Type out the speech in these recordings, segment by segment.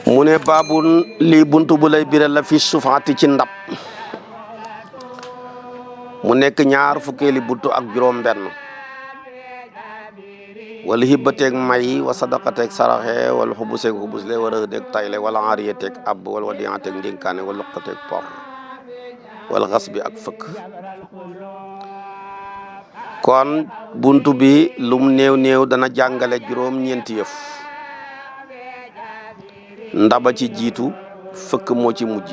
mu ne baabun lii buntu bu lay biral la fi sufaati ci ndab mu nekk ñaar fukkeeli buntu ak juróom benn wala hibbateeg may wa sadaqateeg saraxe wala xubuseeg xubusle wala rëdeeg tayle wala aariyeteeg ab wala wadiyateeg ndénkaane wala luqateeg por wala xas bi ak fëkk kon buntu bi lum néew néew dana jàngale juróom ñeenti yëf ndaba ci jiitu fëkk moo ci mujj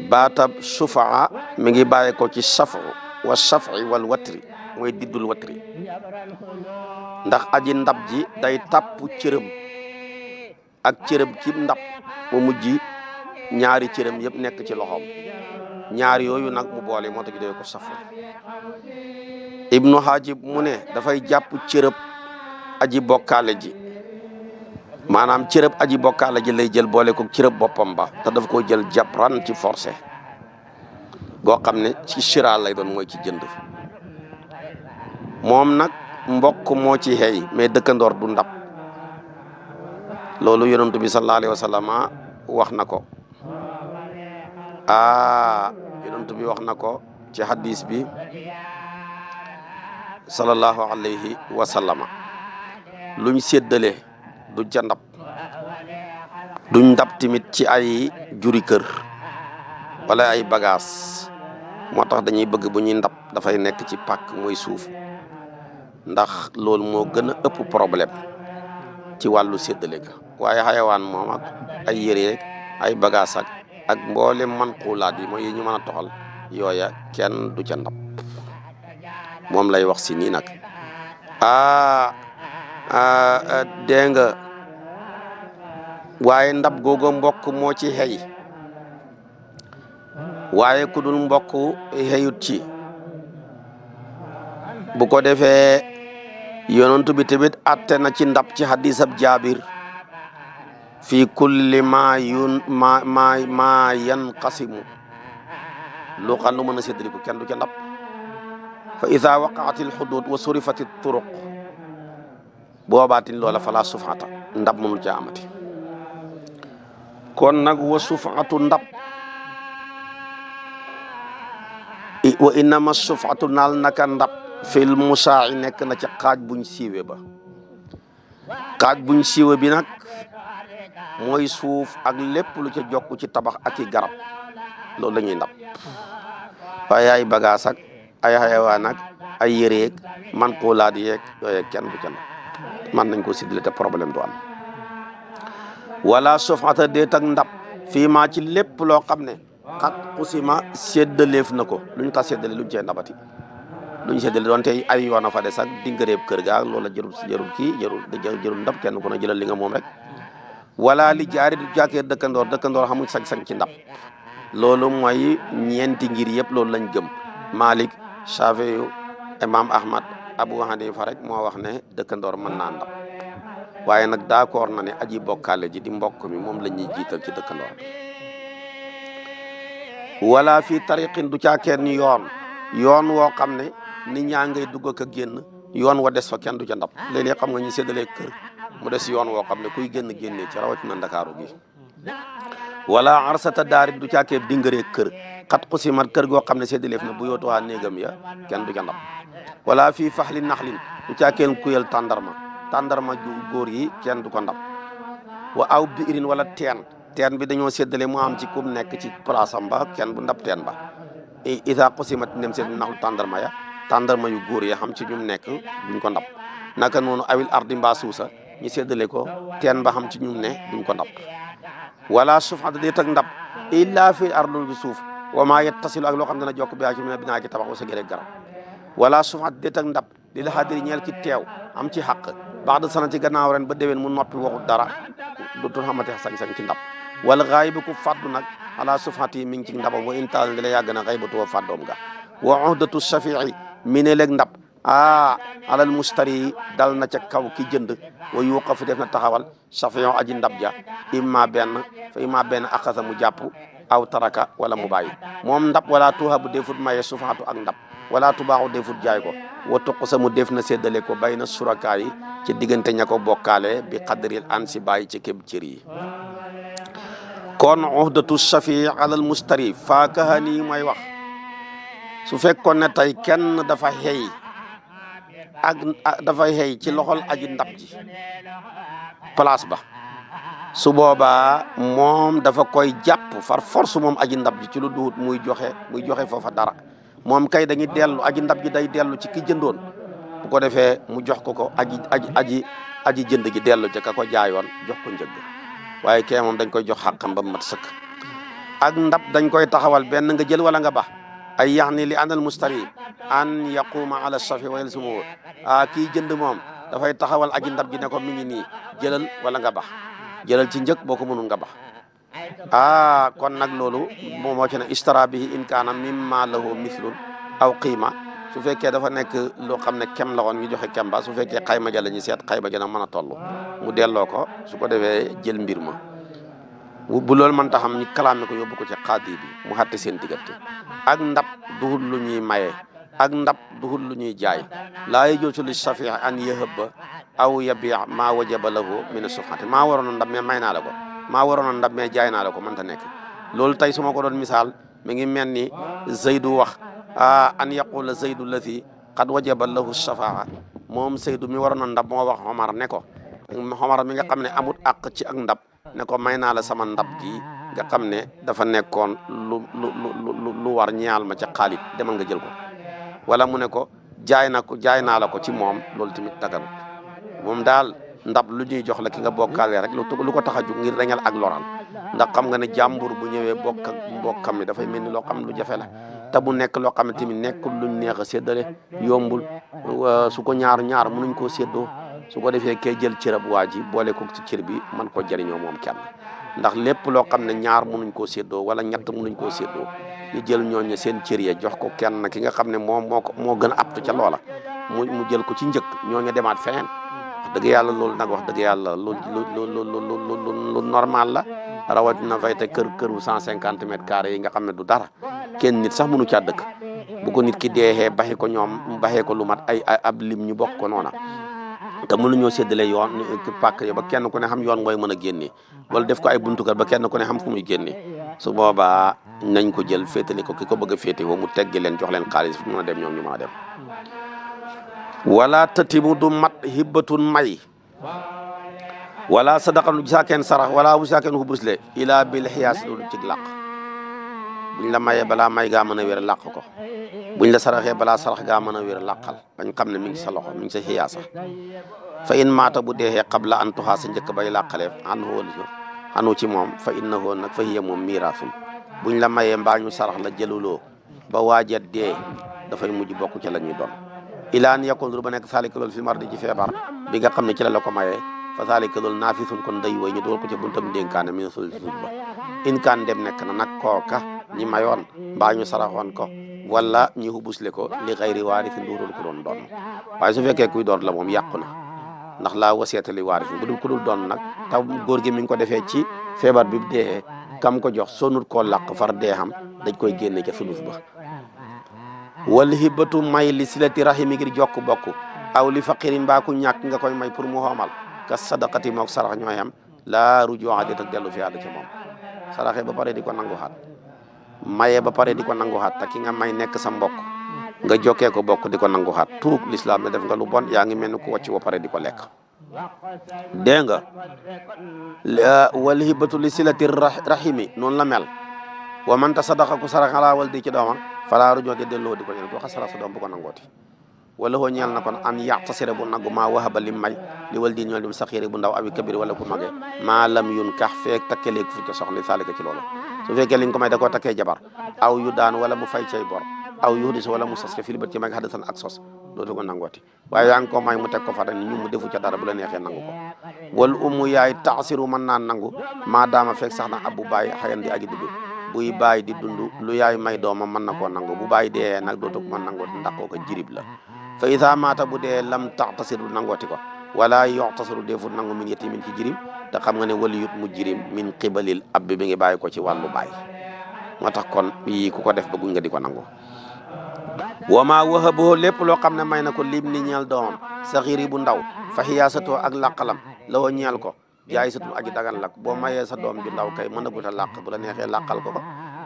baatab sufaa mi ngi bàyyi ko ci safu wa safi wal watri mooy diddul watri ndax aji ndab ji day tàpp cërëm ak cërëm ci ndab mu mujj ñaari cërëm yëpp nekk ci loxoom ñaar yooyu nag mu boole moo tax ñu ko safu ibnu hajib mu ne dafay jàpp cërëb aji bokkaale ji maanaam cërëb aji bokkaale ji lay jël boole ko cërëb boppam ba te daf ko jël jabran ci forcé boo xam ne ci shira lay doon mooy ci jënd moom nag mbokk moo ci xëy mais dëkkandoor du ndab loolu yonent bi sallallahu alayhi wa sallam wax na ko yonent bi wax na ko ci hadis bi sallallahu alayhi wa sallam luñ séddale du ca ndab duñ ndab tamit ci ay juri kër wala ay bagages moo tax dañuy bëgg bu ñuy ndab dafay nekk ci pàkk mooy suuf ndax loolu moo gën a ëpp problème ci wàllu séddale ga waaye xayawaan moom ak ay yére ay bagages ak mboolem manquulaat yi mooy yi ñu mën a toxal yooya kenn du ca ndab moom lay wax si nii nag dégg nga waaye ndab googu mbokk moo ci xëy waaye ku dul mbokk xëyut ci bu ko defee yonent bi tamit atte na ci ndab ci hadisab jaabir fii kulli ma yanqasimu lu xam lu mën a séddaliku kenn du ca ndab fa ida waqaat al xudud wa surifat al turuq boobaatin loola fala sufaata ndab mënul ca amati kon nag wa sufaatu ndab wa innama sufaatu naal naka ndab fil musaa nekk na ci xaaj buñ siiwe ba xaaj buñ siiwe bi nag mooy suuf ak lépp lu ca jokk ci tabax ak i garab loolu la ñuy ndab waaye ay bagaas ak ay xayawaan ak ay yëreeg man koo laat yeeg yooye kenn du ca ndab man nañ ko séddale te problème du am wala sufata déet ak ndab fii maa ci lépp loo xam ne xat xusima séddaleef na ko lu ñu tax séddale luñ cee ndabati luñ séddale doon tey ay yoon a fa des ak dingareeb kër ga loola jërul kii jërul ndab kenn ku ne jëlal li nga moom rek wala li jaari du jàkkee dëkkandoor xamuñ sañ-sañ ci ndab loolu mooy ñeenti ngir yëpp loolu lañ gëm Malik Shafi'i Imam Ahmad Abu Hanifa rek moo wax ne dëkkandoor mën naa ndab waaye nag d'accord na ne aji bokkaale ji di mbokk mi moom la ñuy jiital ci dëkkandoor wala fii tariqin du caakeen yoon woo xam ne nit ñaa ngay dugg ak a génn yoon wa des fa kenn du ca ndab léeg-léeg xam nga ñu séddalee kër mu des yoon woo xam ne kuy génnee ci rawatina Ndakaaru gi wala arsata daarit du caakee dingaree kër xat xusimat kër goo xam ne séddaleef na bu yootuwaa néegam ya kenn du ca ndab wala fii faxli naxlin du caakeen kuyal tàndarma ju góor yi kenn du ko ndab wa aw biirin wala teen bi dañoo séddale mu am ci kum nekk ci place am ba kenn bu ndab teen ba isa xusimat ndem sedd naxlu tàndarma yu góor yi xam ci ñum nekk duñ ko ndab naka noonu awil ardi mbaa suusa ñu séddale ko teen ba xam ci ñum ne duñ ko ndab wala sufata déet ak ndab illa fi ardu bi suuf wa maa yettasilu ak loo xam dana jokk bi ci mina binaa ki tabax wa sa géreg garab wala sufata déet ak ndab li la xaadiri ñeel ki teew am ci xàq baax da sana ci gannaaw ren ba déwén mu noppi waxu dara dootul xamante sañ-sañ ci ndab wala xaay bi ku faddu nag ala sufati yi mi ngi ci ndabam wa intaal di la yàgg na xay batu wa faddoom ga wa uhdatu shafii mi ne leeg ndab alal mustari dal na ca kaw ki jënd wa yuqafu def na taxawal safiyon aji ndab ja imma benn akasa mu jàpp aw taraka wala mu bàyyi moom ndab wala tuuxa bu defut maye sufaatu ak ndab wala tubaaxu defut jaay ko wa tuqsamu def na séddale ko bayna suraka yi ci diggante ña ko bokkaale bi qadril ansi bàyyi ci kéb cër yi kon uhdatu shafi alal mustari faakahani mooy wax su fekkoon ne tey kenn dafa xëy dafa xëy ci loxol aji ndab ji place ba su boobaa moom dafa koy jàpp far force moom aji ndab ji ci lu duhut muy joxe foofa dara moom kay dañuy dellu aji ndab ji day dellu ci ki jëndoon bu ko defee mu jox ko aji jënd gi dellu ci ka ko jaayoon jox ko njëgg waaye kee moom dañ koy jox xàqam ba mat sëkk ak ndab dañ koy taxawal benn nga jël wala nga ba ay yaxni li anal mustari an yaquma ala safi wa yalsumu kii jënd moom dafay taxawal aji ndab ji ne ko mi ngi nii jëlal wala nga ba jëlal ci njëkk boo ko mënul nga ba kon nag loolu moom moo ci ne istara bihi in kaana mimma lahu mithlun aw qiima su fekkee dafa nekk loo xam ne kem la woon ñu joxe kem ba su fekkee xayma ja la ñu seet xayma ja na mën a toll mu delloo ko su ko defee jël mbir ma bu loolu mën ta xam ñu kalaame ko yóbbu ko ci xaadi bi mu xatte seen diggante ak ndab duhul lu ñuy maye ak ndab duhul lu ñuy jaay laa yajuuzu li shafii an yahabba aw yabi'a maa wajaba lahu min as-sufhati maa waroon a ndab mais may naa la ko maa waroon a ndab mais jaay naa la ko mënta nekk loolu tey su ma ko doon misaal mi ngi mel ni Zaydu wax an yaqula Zaydu lazi qad wajaba lahu shafaa moom Zaydu mi waroon a ndab moo wax Omar ne ko Omar mi nga xam ne amut àq ci ak ndab ne ko may naa la sama ndab gi nga xam ne dafa nekkoon lu war ñaal ma ca Xaalid demal nga jël ko wala mu ne ko jaay naa la ko ci moom loolu tamit daganut moom daal ndab lu ñuy jox la ki nga bokkaale rek lu ko tax a jug ngir reñal ak loral ndax xam nga ne jàmbur bu ñëwee bokk ak mbokkam mi dafay mel ni loo xam ne lu jafe la te bu nekk loo xam ne tamit nekkul luñ neex a séddale yombul su ko ñaar mënuñ koo séddoo su ko defee kee jël cërab waa ji boole ko ci cër bi man ko jëriñoo moom kenn ndax lépp loo xam ne ñaar mënuñ koo séddoo wala ñett mënuñ koo séddoo ñu jël ñooñu seen cër ya jox ko kenn ki nga xam ne moo gën a aptu ca loola mu jël ko ci njëkk ñooñu demaat feneen wax dëgg yàlla loolu nag wax dëgg yàlla lu normal la rawatina fay te këru 150 mètres carrés yi nga xam ne du dara kenn nit sax mënu caa dëkk bu ko nit ki deexee baxee ko lu mat ab lim ñu bokk ko noona te mënuñoo séddale yoon pàkk yo ba kenn ku ne xam yoon mooy mën a génnee wala def ko ay buntu kër ba kenn ku ne xam fu muy génnee su boobaa nañ ko jël féetale ko ki ko bëgg a féete woo mu teggi leen jox leen xaalis fu mën a dem ñoom ñu mën a dem wala tatimu du mat hibbatun may wala sadaqatu bu saakeen sarax wala bu saakeen xubusle ila bil xiyaas loolu cig làq buñ la mayee balaa may gaa mën a wér làq ko buñ la saraxee balaa sarax gaa mën a wér làqal bañ xam ne mi ngi sa loxo mi ngi sa xiyaasa fa in maata bu deexee qabla an tuxaa sa njëkk bay làqalee xanu ci moom fa innahu nag fa hiya moom miiraasum buñ la mayee mbaa ñu sarax la jëluloo ba waajet dee dafay mujj bokk ci la ñuy doon ilaan yakun ba nekk saalika loolu fi mar di ci feebar bi nga xam ne ci la ko mayee fa saalika loolu naafisun kon day woy ñu dool ko ci buntam dénkaane mi sul ba in kaan dem nekk na nag kooka ñi mayoon mbaa ñu saraxoon ko wala ñi hubusle ko li xayri waarisin duurul ko doon doon waaye su fekkee kuy doon la moom yàqu na ndax laa wasiyata li waarisin bu dul ku dul doon nag taw góor gi mi ngi ko defee ci feebar bi dee kam ko jox sonut koo làq far dee xam dañ koy génne ca sulus ba wal hibatu may li silati rahimi ngir jokk bokk aw li faqirin mbaa ku ñàkk nga koy may pour mu xoomal ka sadaqati mook sarax ñooy am laa rujua det ak dellu fi yàlla ca moom saraxe ba pare di ko nangu xaat maye ba pare di ko nangu xaat te ki nga may nekk sa mbokk nga jokkee ko bokk di ko nangu xaat tuug l'islam ne def nga lu bon yaa ngi mel ni ku wàcc ba pare di ko lekk dégg nga wal hibatu li silati rahimi noonu la mel wa man tasadaqa ku sarax alaa wal di ci doomam falaa rujoo de delloo di ko ñel ko xa sarax sa doom bu ko nangooti wala hoo ñeel na kon an yaqtasira bu nangu maa wahaba lim may li wal di ñool dim saxiiri bu ndaw abi kabir wala ku magee maa lam yun kax feek takkeleeg fu ko soxla saalika ci loolu su fekkee li nga ko may da koo takkee jabar aw yu daan wala mu fay cay bor aw yu hudis wala mu sos ca filibat ci mag hadasan ak sos dootu ko nangooti waaye yaa ngi ko may mu teg ko fa rek ñu mu defu ca dara bu la neexee nangu ko wal ummu yaay taasiru mën naa nangu maa daama fekk sax na abbu baay xayan di aji dudd buy baay di dund lu yaay may doomam mën na koo nangu bu baay dee nag dootu ko mën nangooti ndax kooka jirib la fa ida maata bu dee lam taxtasiru nangooti ko wala yoxtasiru deful nangu min yetimin ci jirim te xam nga ne waliyut mu jirim min qibalil abbi bi ngi bàyyi ko ci wàllu baay moo tax kon yii ku ko def bëgguñ nga di ko nangu wama wahaboo lépp loo xam ne may na ko lim ni ñeel doomam saxiiri bu ndaw fa xiyaasatoo ak làqalam la woo ñeel ko jaay satum aji dagan lak boo mayee sa doom ju ndaw kay mën a guta làq bu la neexee làqal ko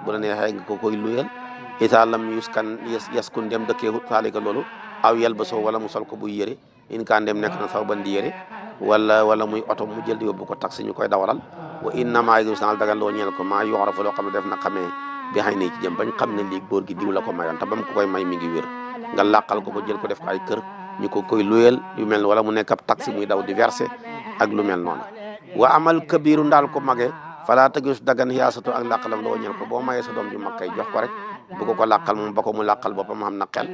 bu la neexee nga ko koy luyal ita lam yaskun dem dëkkeehu saalika loolu aw yel ba soo wala mu sol ko buy yëre in kaan dem nekk na sax ban di yëre wala muy oto mu jël di yóbbu ko taxi ñu koy dawalal wa inna maa yëg sanal dagan loo ñeel ko maa yoxora loo xam ne def na xamee bi xëy na ci jëm bañ xam ne lii góor gi diw la ko mayoon te ba mu ko koy may mi ngi wér nga làqal ko jël ko def ko ay kër ñu ko koy luyal yu mel wala mu nekk ab taxi muy daw di versé ak lu mel noonu wa amal kabiru ndaal ko magee fala tagis dagan xiyaasatu ak làqalam loo ñeel ko boo mayee sa doom ju mag kay jox ko rek bu ko làqal moom ba ko mu làqal boppam xam na xel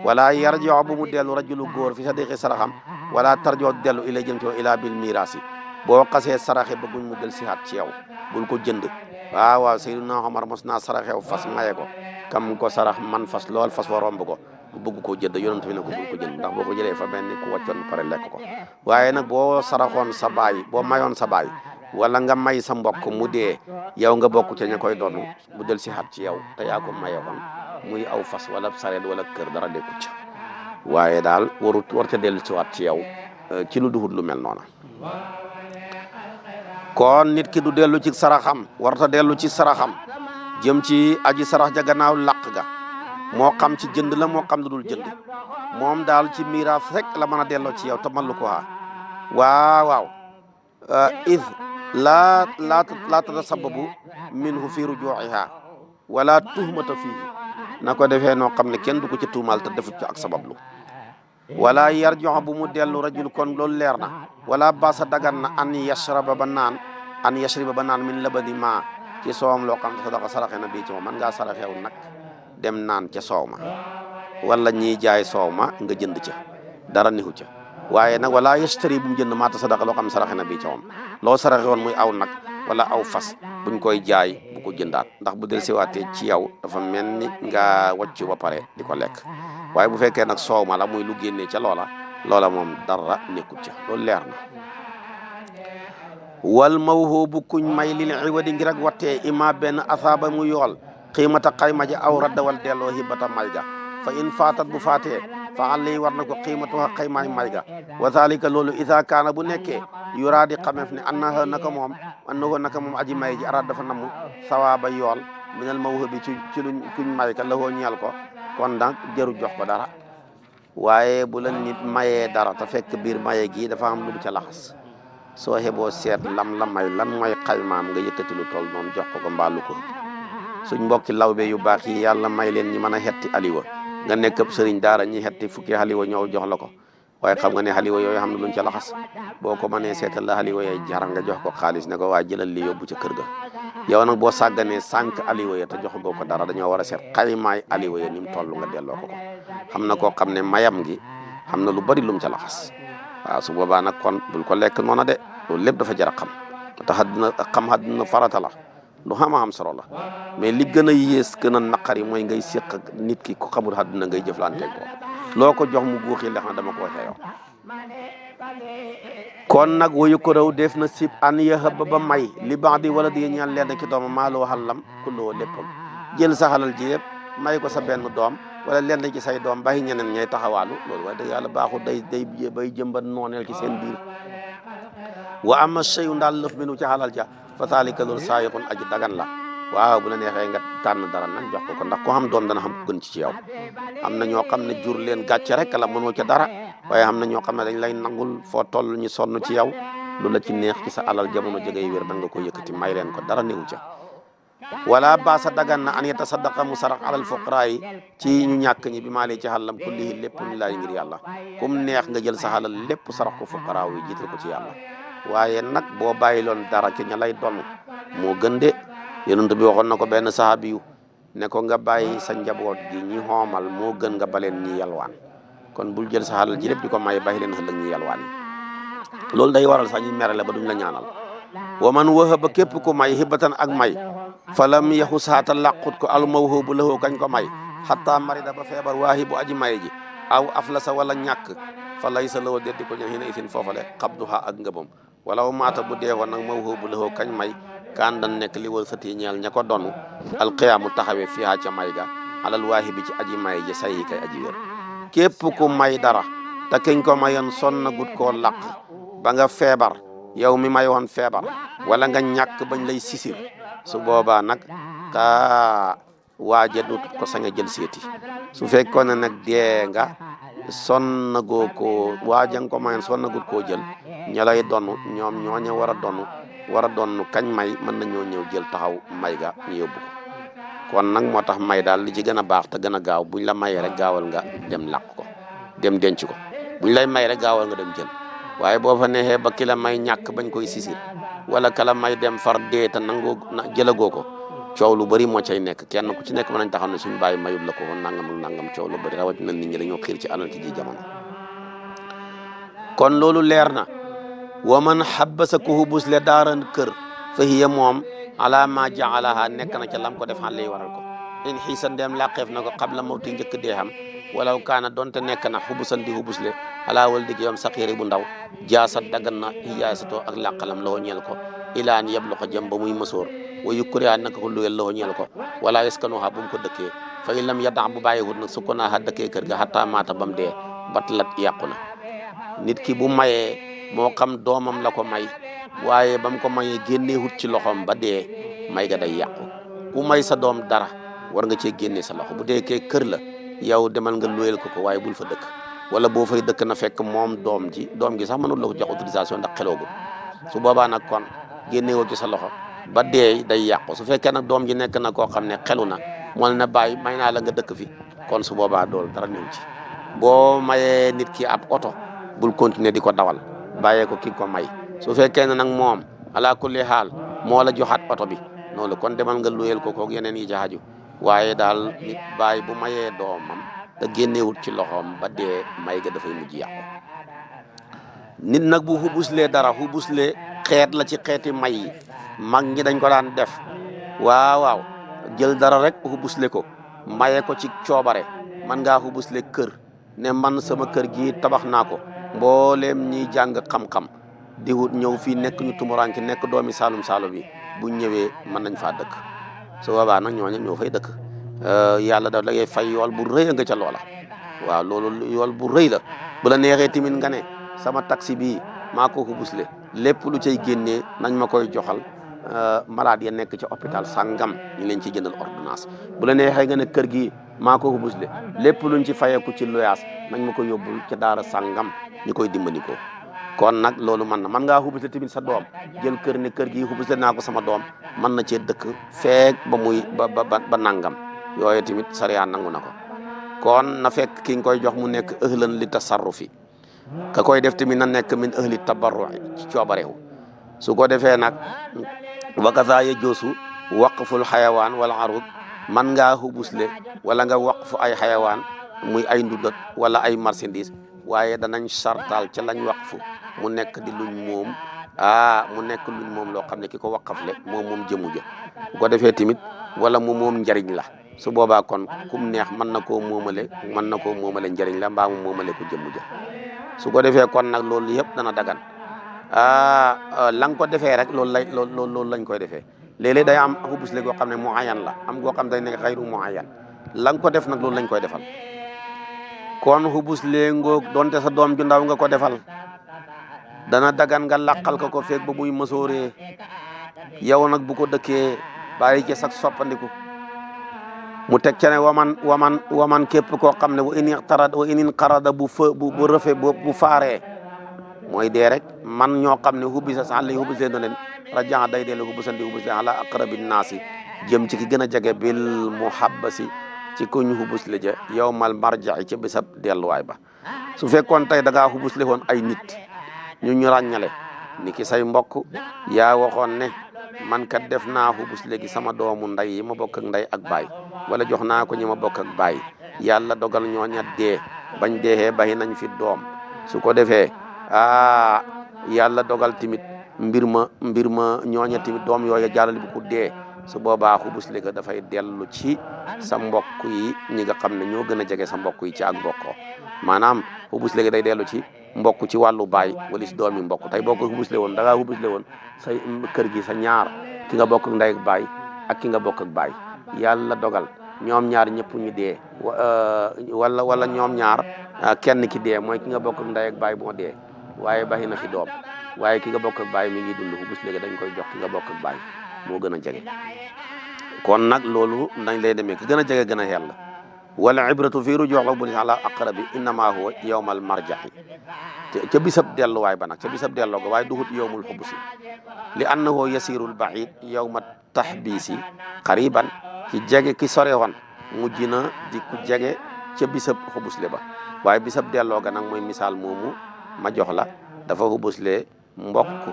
wala yarjoo bu mu dellu rajulu góor fi sadiqi saraxam wala tarjoo dellu ila jëm ci ila bil mirasi boo xasee saraxe bëgguñ mu del sihaat ci yow bul ko jënd waaw Seydina Omar mos naa saraxew fas maye ko kam ko sarax man fas lool fas wa romb ko bëgg koo jënd yonent bi ne ko bul ko jënd ndax boo ko jëlee fa benn ku wàccoon pare lekk ko waaye nag boo saraxoon sa baay boo mayoon sa baay wala nga may sa mbokk mu dee yow nga bokk ca ña koy doon mu del si xat ci yow te yaa ko mayoon muy aw fas wala sareet wala kër dara dekku ca waaye daal war ca dellu si waat ci yow ci lu duhut lu mel noona kon nit ki du dellu ci saraxam warta dellu ci saraxam jëm ci aji sarax ja gannaaw làq ga moo xam ci jënd la moo xam lu dul jënd moom daal ci miraas rek la mën a delloo ci yow te man lu ko waaw id laa tatasababu minhu fi rujuiha wala tuhmata fihi na ko defee noo xam ne kenn du ko ci tuumal te defut ci ak sabablu wala yarjoxa bu mu dellu rajul kon loolu leer na wala basa dagan na an yashriba ba naan min labani ma ci soowam loo xam ne sadaqa saraxe na bii ci moom man ngaa saraxew nag dem naan ca soow ma wala ñiy jaay soow ma nga jënd ca dara nihu ca waaye nag wala yashtari bu mu jënd maata sadaqa loo xam ne saraxe na bii ci moom loo saraxe woon muy aw nag wala aw fas buñ koy jaay bu ko jëndaat ndax bu del siwaatee ci yow dafa mel ni nga wàcc ba pare di ko lekk waaye bu fekkee nag soow ma la muy lu génnee ca loola moom dara nekkut ca loolu leer na wal mawhubu kuñ may lil iwadi ngir ak wattee ima benn asaaba mu yool xiimata xayma ja aw radda wal delloo hibata may ga fa in faatat bu faatee fa alli war na ko xiimatuha xaymaay may ga wa zalika loolu isa kaana bu nekkee yuraadi xameef ne annahu naka moom aji may ji araat dafa namu sawaaba yool minal mawhubi ci luñ kuñ may ka lahoo ñeel ko kon donc jëru jox ko dara waaye bu la nit mayee dara te fekk biir maye gi dafa am lu mu ca laxas soo xeboo seet lam la may lan mooy xaymaam nga yëkkati lu toll noonu jox ko mbaalu ko suñ mbokki lawbe yu baax yi yàlla may leen ñi mën a xetti aliwa nga nekk ab sëriñ daara ñi xetti fukki aliwa ñëw jox la ko waaye xam nga ne aliwa yooyu xam ne luñ ca laxas boo ko mënee seetal la aliwa yooyu jar nga jox ko xaalis ne ko waa jëlal li yóbbu ca kër ga yow nag boo sàgganee sànq aliwa ya te jox goo ko dara dañoo war a seet xaymaay aliwa ya ni mu toll nga delloo ko xam na koo xam ne mayam gi xam na lu bari lum ca laxas waaw su boobaa nag kon bul ko lekk noona de loolu lépp dafa jar a xam te xam àdduna farata la lu xam solo la mais li gën a yées gën a naqari mooy ngay séq ak nit ki ko xamul àdduna ngay jëflante ko loo ko jox mu guuxi lex na dama koo xeeyoo kon nag wayu ko raw def na sib an yahaba ba may li baax di wala di ñaan leen ci doomam maa loo xalam kulloo léppam jël sa xalal ji yëpp may ko sa benn doom wala lenn ci say doom bàyyi ñeneen ñay taxawaalu loolu waaye dëgg yàlla baaxul day bay jëmbat nooneel ci seen biir wa ama cheyu ndaal lëf minu ci xalal ja fa taalika loolu saayiqun aji dagan la waaw bu la neexee nga tànn dara nag jox ko ndax ko xam doom dana xam ko gën ci yow am na ñoo xam ne jur leen gàcce rek la mënoo ca dara waaye am na ñoo xam ne dañ lay nangul foo toll ñu sonn ci yow lu la ci neex ci sa alal jamono jegey wér man nga ko yëkkati may leen ko dara néew ca wala baasa dagan na an yatasaddaqa mu sarax alal fuqaraa yi ci ñu ñàkk ñi bi maa lee ci xàllam kullihi lépp ñu laay ngir yàlla kum neex nga jël sa xalal lépp sarax ko fuqaraa yi jiital ko ci yàlla waaye nag boo bàyyiloon dara ci ña lay donn moo gën de yonent bi waxoon na ko benn sahabi yu ne ko nga bàyyi sa njaboot gi ñi xoomal moo gën nga baleen ñi yalwaan kon bul jël sa xalal ji lépp di ko may bàyyi leen xëllëg ñi yalwaan yi loolu day waral sax ñu merale ba duñ la ñaanal wa man wahaba képp ku may hibatan ak may falam yaxu saata làqut ko al mawhubu lahu kañ ko may xatta marida ba feebar waahibu aji may ji aw aflasa wala ñàkk fa laysa lahu deddi ko ña xina itin foofale xabduha ak ngëbam walaw maata bu deewoon nag mawhubu lahu kañ may kaan dan nekk li wal sati ñeel ña ko donu alqiyaamu taxawee fiiha ca may ga alal waahibi ci aji may ji sayi kay aji wér képp ku may dara te kiñ ko mayoon sonna gut koo laq ba nga feebar yow mi mayoon feebar wala nga ñàkk bañ lay sisir su boobaa nag ka waaje dut ko sañ a jël seeti su fekkoon ne nag dee nga sonna goo ko waajang ko mayoon sonna gut koo jël ña lay donn ñoom ñooña war a donn kañ may mën nañoo ñëw jël taxaw may ga ñu yóbbu ko kon nag moo tax may daal li ci gën a baax te gën a gaaw buñ la mayee rek gaawal nga dem làq ko dem denc ko buñ lay may rek gaawal nga dem jël waaye boo fa neexee ba ki la may ñàkk bañ koy sisir wala kala may dem far dee te nangoo jëlagoo ko coow lu bëri moo cay nekk kenn ku ci nekk mën nañ taxaw ne suñu bàyyi mayul la ko woon nangam ak nangam coow lu bëri rawatina nit ñi dañoo xiir ci alal ci ji jamono kon loolu leer na wa man xabbasa ku hubus le daaran kër fa hiya moom ala ma jaalaha nekk na ca lam ko def xale yi waral ko in xiisa ndeem làqeef na ko xabla mawti njëkk dee xam walaw kaana donte nekk na xubusan di hubus le ala wal digi yoom saxiiri bu ndaw jaasa daggan na hiyaasatoo ak làqalam la ñeel ko ilaan yeb lu ko jëm ba muy mësoor wa yukkuriyaa naka ko luyel la ñeel ko wala yaskanuha bu mu ko dëkkee fa in lam yadax bu bàyyiwut nag sukkanaaha dëkkee kër ga xataa maata bam dee batlat yàqu na nit ki bu mayee moo xam doomam la ko may waaye ba mu ko mayee génneewut ci loxoom ba dee may ga day yàqu ku may sa doom dara war nga cee génnee sa loxo bu dee kee kër la yow demal nga luyel ko waaye bul fa dëkk wala boo fay dëkk na fekk moom doom gi sax mënul la ko jox autorisation ndax xeloogul su boobaa nag kon génneewoo ci sa loxo ba dee day yàqu su fekkee nag doom ji nekk na koo xam ne xelu na moo na bàyyi may naa la nga dëkk fi kon su boobaa dool dara ñëw ci boo mayee nit ki ab oto bul continuer di ko dawal bàyyee ko ki ko may su fekkee ne nag moom ala kulli xaal moo la joxaat oto bi noonu kon demal nga luyel ko koog yeneen yi jaxaju waaye daal nit bàyyi bu mayee doomam te génnewut ci loxoom ba dee may ga dafay mujj yàqu nit nag bu xubuslee dara xubuslee xeet la ci xeeti may yi mag ñi dañ ko daan def waaw jël dara rek xubusle ko maye ko ci coobare man ngaa xubusle kër ne man sama kër gi tabax naa ko mbooleem ñiy jàng xam-xam di wut ñëw fii nekk ñu tumuranke nekk doomi saalum saalum yi bu ñëwee mën nañ faa dëkk su boobaa nag ñooñu ñoo fay dëkk yàlla da ngay fay yool bu rëy nga ca loola waaw loolu yool bu rëy la bu la neexee tamit nga ne sama taxi bii maa ko xubusle lépp lu cay génnee nañ ma koy joxal malade ya nekk ci hôpital sangam ñu leen ci jëndal ordonnance bu la neexee nga ne kër gi maa ko xubusle lépp luñ ci fayeeku ci loyaas nañ ma ko yóbbul ca daara sangam ñu koy dimbandikoo kon nag loolu mën ngaa xubusle tamit sa doom jël kër ne kër gi xubusle naa ko sama doom mën na cee dëkk feek ba muy ba nangam yooyu tamit sariya nangu na ko kon na fekk ki nga koy jox mu nekk ëhlan li tasarrufi ka koy def tamit na nekk min ahli tabarru'i ci coobareewu su ko defee nag wakaza ya joosu waqful xayawaan wala arud man ngaa xubusle wala nga waqfu ay xayawaan muy ay ndudat wala ay marchandise waaye danañ sartal ca lañ waqfu mu nekk di luñ moom mu nekk luñ moom loo xam ne ki ko waqafle moom jëmu ja bu ko defee tamit wala mu moom njariñ la su boobaa kon kum neex mën na koo moomale njariñ la mbaa mu moomale ko jëmu ja su ko defee kon nag loolu yëpp dana dagan la nga ko defee rek loolu lañ koy defee léeg-léeg day am xubusle goo xam ne muayyan la am goo xam day nekk xayru muayyan la nga ko def nag loolu lañ koy defal kon xubusle ngoog donte sa doom ju ndaw nga ko defal dana dagan nga làqal ko feeg ba muy mësooree yow nag bu ko dëkkee bàyyi ci sax soppandiku mu teg ca ne waman képp koo xam ne wa in qarada bu rëfe bu faaree mooy dee rek man ñoo xam ne xubbi sa sax lay xubbi leen leen rajan day dellu xubbi sandi xubbi leen ala aqrabi naasi jëm ci ki gën a jege bil muhabbasi ci ku ñu xubus le ja yawmal marja'i ca bisab delluwaay ba su fekkoon tey da ngaa xubus le woon ay nit ñu ràññale ni ki say mbokk yaa waxoon ne man kat def naa xubus léegi sama doomu nday yi ma bokk ak nday ak baay wala jox naa ko ñi ma bokk ak baay yàlla dogal ñooña dee bañ deexee bayi nañ fi doom su ko defee yàlla dogal tamit mbir ma ñooña tamit doom yooya jàllale bu ko dee su boobaa xubus léegi dafay dellu ci sa mbokk yi ñi nga xam ne ñoo gën a jege sa mbokk yi ci ak mbokkoo maanaam xubus léegi day dellu ci mbokk ci wàllu baay wala si doomi mbokk tey boo ko xubusle woon da ngaa xubusle woon sa kër gi sa ñaar ki nga bokk ak ndey ak baay ak ki nga bokk ak baay yàlla dogal ñoom ñaar ñëpp ñu dee wala ñoom ñaar kenn ki dee mooy ki nga bokk ak ndey ak baay moo dee waaye bàyyi na fi doom waaye ki nga bokk ak baay mi ngi dund xubus léegi dañ koy jox ki nga bokk ak baay moo gën a jege kon nag loolu dañ lay demee ki gën a jege gën a xel wala ibratu fi rujuux bu ala aqrabi innama huwa yawmal marjaxi ca bisab delluwaay ba nag ca bisab delloo ga waaye duhut yawmul xubusi li annahu yasirul baid yawma tahbisi qariban ci jege ki sore woon mujj na di ku jege ca bisab xubusle ba waaye bisab delloo ga nag mooy misaal moomu ma jox la dafa xubusle mbokk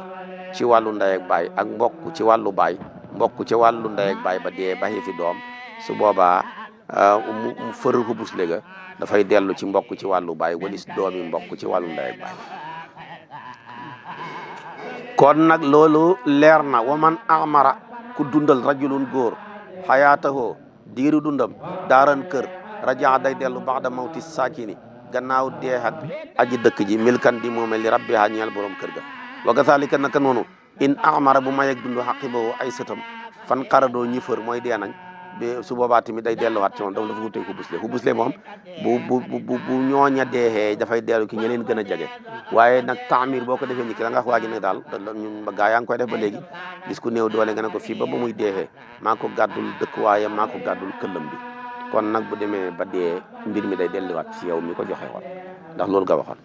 ci wàllu ndey ak baay ak mbokk ci wàllu baay mbokk ci wàllu ndey ak baay ba dee baxi fi doom su boobaa mu fër xubusle ga dafay dellu ci mbokk ci wàllu baay walis doomi mbokk ci wàllu ndey ak baay kon nag loolu leer na waman amara ku dundal rajulun góor xayaatahoo diiru dundam daaran kër rajaa day dellu baxda mawti saakini gannaaw dee ak aji dëkk ji milkan di moome li rabbiha ñeel borom kër ga wa kazalika naka noonu in amara bu mayeg dund xaqibahu ay sëtam fan xaradoo ñi fër mooy dee nañ su boobaa tamit day delluwaat ci moom dafa wutee xubusle moom bu ñooña deexee dafay dellu ki ña leen gën a jege waaye nag taamir boo ko defee ni ki da nga wax waa ji ne daal ñun gaa yaa ngi koy def ba léegi gis ku néew doole nga ne ko fii ba muy deexee maa ko gàddul dëkk waaye maa ko gàddul këllam bi kon nag bu demee ba dee mbir mi day delluwaat ci yow mi ko joxe woon ndax loolu nga waxoon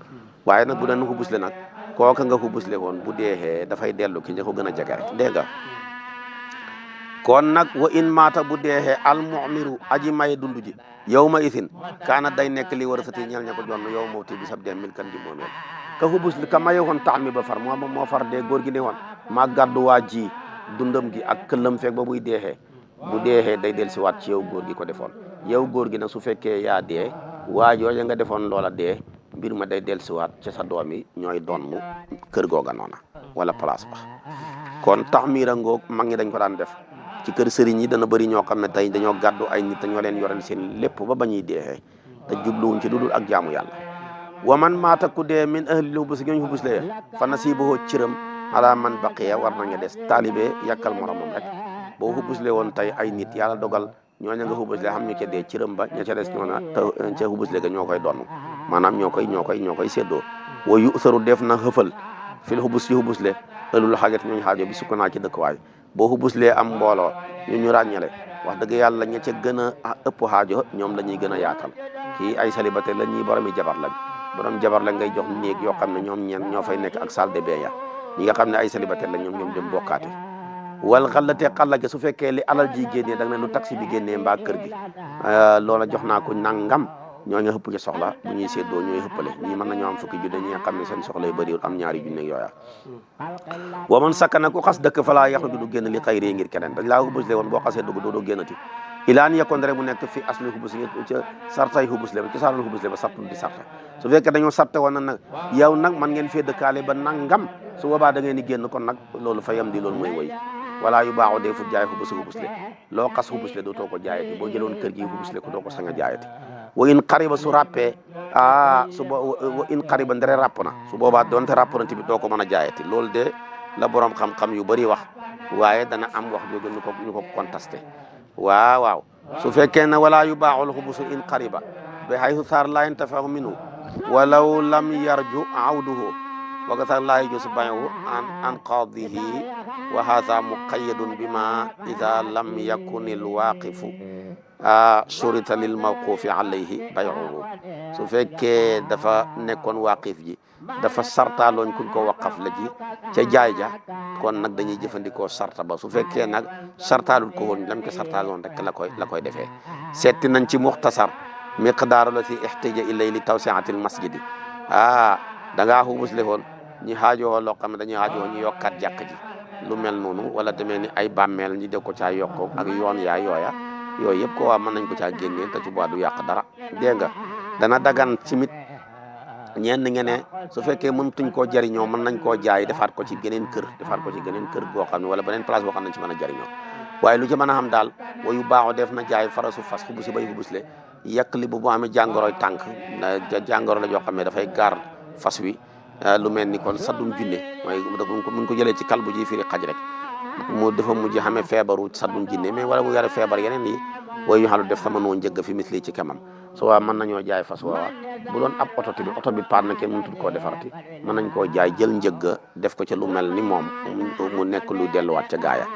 waaye nag bu doon xubusle nag kooka nga xubusle woon bu deexee dafay dellu ki ña ko gën a jege rek dégg nga kon nag wa in maata bu deexee almumiru aji maye dund ji yow ma isin kaana day nekk li war a sati ñel ña ko jonn yow mawti bi sab dem mil kan di moomeel ka xubus ka maye woon tax mi ba far moo far dee góor gi ne woon maa gàddu waa ji dundam gi ak këllam fekk ba buy deexee bu deexee day del si waat ci yow góor gi ko defoon yow góor gi nag su fekkee yaa dee waa jooja nga defoon loola dee mbir ma day del si waat ci sa doom yi ñooy doon mu kër googa noona wala place ba kon tax miira ngoog mag ñi dañ ko daan def ci kër sëriñ yi dana bëri ñoo xam ne tey dañoo gàddu ay nit ñoo leen yoreel seen lépp ba ñuy deexee te jubluwuñ ci dudul ak jaamu yàlla wa man maata ku dee min ahli hubus ñooñu hubus la fa nasibuhu cëram ala man baqiya war na nga des taalibe yàkkal moromam rek boo hubusle woon tey ay nit yàlla dogal ñooña nga hubusle xam ñu ca dee cëram ba ña ca des ñoona te ca hubusle ga ñoo koy donn maanaam ñoo koy séddoo wa yusaru def na xëfal fil hubus ci hubusle ëlul xaajat ñooñu xaajo bi sukk naa ci dëkkuwaay boo hubuslee am mbooloo ñu ràññale wax dëgg yàlla ña ca gën a ëpp xaajo ñoom la ñuy gën a yaatal kii ay célibataire la ñuy boromi jabar lañ borom jabar la ngay jox néeg yoo xam ne ñoom ñeen ñoo fay nekk ak salle de bain ya ñi nga xam ne ay célibataire la ñoom dem bokkaate wal xallatee xalla ja su fekkee li alal ji génnee da nga ne lu taxi bi génnee mbaa kër gi loola jox naa ko nangam ñoo nga xëpp ci soxla bu ñuy séddoo ñooy xëppale ñii mën nañoo am fukki junne ñi nga xam ne seen soxla yu bëriwul am ñaari junne yooya wa man sakkana ku xas dëkk falaa yaxruju du génn li xayri ngir keneen dañ laa xubusle woon boo xasee dugg doo génnati ilaan yekkoon rek mu nekk fi asli xubus ca sartay xubusle ba ci saarul xubusle ba sartul di sarta su fekkee dañoo sarte woon na nag yow nag man ngeen fee dëkkaale ba nangam su boobaa da ngeen di génn kon nag loolu fa yam di loolu mooy woy wala yu baaxoo dee fu jaay xubusle loo xas xubusle doo too ko jaayati boo jëloon kër gi xubusle ko doo ko sañ a jaayati wa in xariba su rappee wa in xariba ndere rapp na su boobaa doonte rapp na tamit doo ko mën a jaayati loolu de la borom xam-xam yu bëri wax waaye dana am wax jóge ñu ko contesté waaw su fekkee ne wala yu baaxul xubusu in xariba ba haythu saar laa yantafi'u minhu walaw lam yarju awduhu wa kasar laa yajuuzu bay'uhu an qaadihi wa haadha muqayyadun bima idha lam yakun al-waaqifu surita lil mawqufi alayhi bay'uhu su fekkee dafa nekkoon waaqif ji dafa sartaaloon kuñ ko waqaf la ji ca jaay ja kon nag dañuy jëfandikoo sarta ba su fekkee nag sartaalul ko woon lam ko sartaaloon rek la koy defee seeti nañ ci muxtasar miqdaaru la si ixtija ilay li tawsiatil masjidi da ngaa xubusle woon ñi xaajoo loo xam ne dañuy xaajoo ñu yokkaat jàkk ji lu mel noonu wala demee ni ay bàmmeel ñi de ko caa yokko ak yoon yaa yooya yooyu yëpp ko waa mën nañ ko caa génnee te ci bois du yàq dara dégg nga dana dagan ci mit ñenn ngeen ne su fekkee mëntuñ koo jariñoo mën nañ koo jaay defaat ko ci geneen kër goo xam ne wala beneen place boo xam ne ci mën a jariñoo waaye lu ci mën a xam daal wayu baaxoo def na jaay farasu fas xubusi bay xubusle yàq li bu amee jàngoroy tànk jàngoro la joo xam ne dafay gaar fas wi lu mel ni kon saddum jinne mooy mun ko jëlee ci kal bu ji firi xaj rek mu dafa mujj xamee feebaru saddum jinne mais wala mu yore feebar yeneen yi way yu xalu def sama noo njëgg fi misli ci kemam so waa mën nañoo jaay fas woowa bu doon ab oto bi paan na kenn mënutul koo defarati mën nañ koo jaay jël njëgg def ko ca lu mel ni moom mu nekk lu delluwaat ca gaaya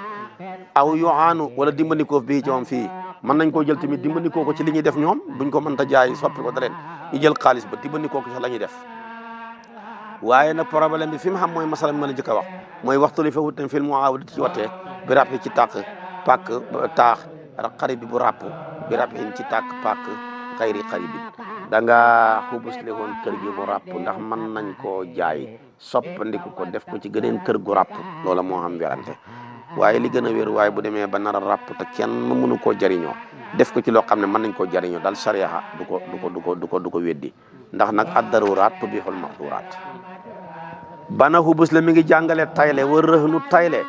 aw yoxaanu wala dimbandikoo bii ci moom fii mën nañ koo jël tamit dimbandikoo ko ci li ñuy def ñoom buñ ko mënta jaay soppi ko da leen ñu jël xaalis ba dimbandikoo ko ci la ñuy def waaye nag problème bi fi mu xam mooy masala ma la jëkk a wax mooy waxtu li fa wutam fil muawadati ci wattee bi rab ci tàkk pàkk taax xarit bi bu ràpp bi rab in ci tàkk pàkk xayri xaribin da nga xubus le woon kër gi mu ràpp ndax mën nañ koo jaay soppandiku ko def ko ci gëneen kër gu ràpp loola moo xam werante waaye li gën a wér waaye bu demee ba nar a ràpp te kenn mënu koo jariñoo def ko ci loo xam ne mën nañ koo jariñoo daal sariya du ko weddi ndax nag ad-daruraat tubihul mahduuraat bana xubus le mi ngi jàngale tayle war rëhnu tayle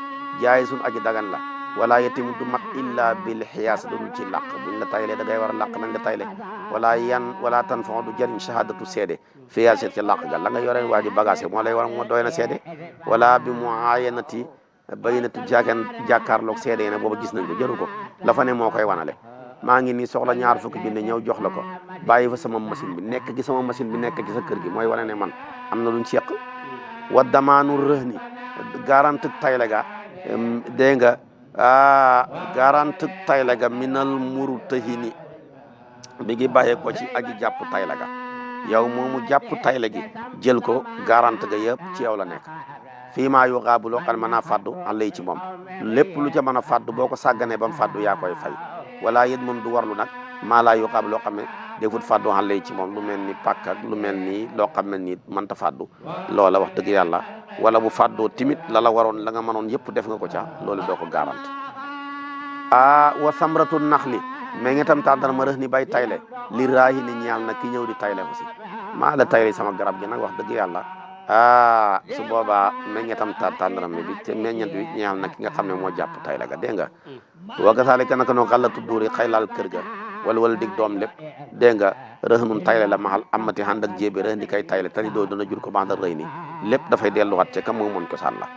jaay suñu aji dagan la wala yetimu du mat illa bil xiyaas dul ci làq buñ la tayle da ngay war a làq nañ la tayle wala tan fon du jëriñ shahadatu seede fiyaa seet ci làq ga la nga yoreen waa ji bagage moo lay war moo doy na seede wala bi muayanati baynatu jàkkaarloog seede yi ne booba gis nañ ko jëru ko la fa ne moo koy wanale maa ngi nii soxla ñaar fukki junne ñëw jox la ko bàyyi fa sama machine bi nekk gi sama machine bi nekk ci sa kër gi mooy wane ne man am na luñ seq wa damaanu rëhni garante tayle ga dégg nga garante tayle ga minal murtahini bi ngi bàyyee ko ci aji jàpp tayle ga yow moomu jàpp tayle gi jël ko garante ga yëpp ci yow la nekk fii maa yu xaabu loo xam ne mën naa fàddu lay ci moom lépp lu ca mën a fàddu boo ko sàgganee ba mu fàddu yaa koy fay wala yét moom du warlu nag maa laa yu xaabu loo xam ne defut fàddu lay ci moom lu mel ni pàkk ak lu mel ni loo xam ne nii mënta fàddu loola wax dëgg yàlla wala bu fàddoo timit la waroon la nga mënoon yëpp def nga ko ca loolu doo ko garante wa samratu naxli mais nga tam tàndar ma rëx ni bay tayle li raayi ni ñaal na ki ñëw di tayle ko si maa la tayle sama garab gi nag wax dëgg yàlla su boobaa meññetam tàndaram bi te meññet bi ñaal na ki nga xam ne moo jàpp tayle ga dégg nga waga saalika naka noo xallatu duuri xaylaal kër ga wala dig doom lépp dégg nga rëxnun tayle la maxal amati ànd ak jébi rëx ni kay tayle tali doo dana jur ko banda rëy ni lépp dafay delluwaat ca kam moo mën ko sàlla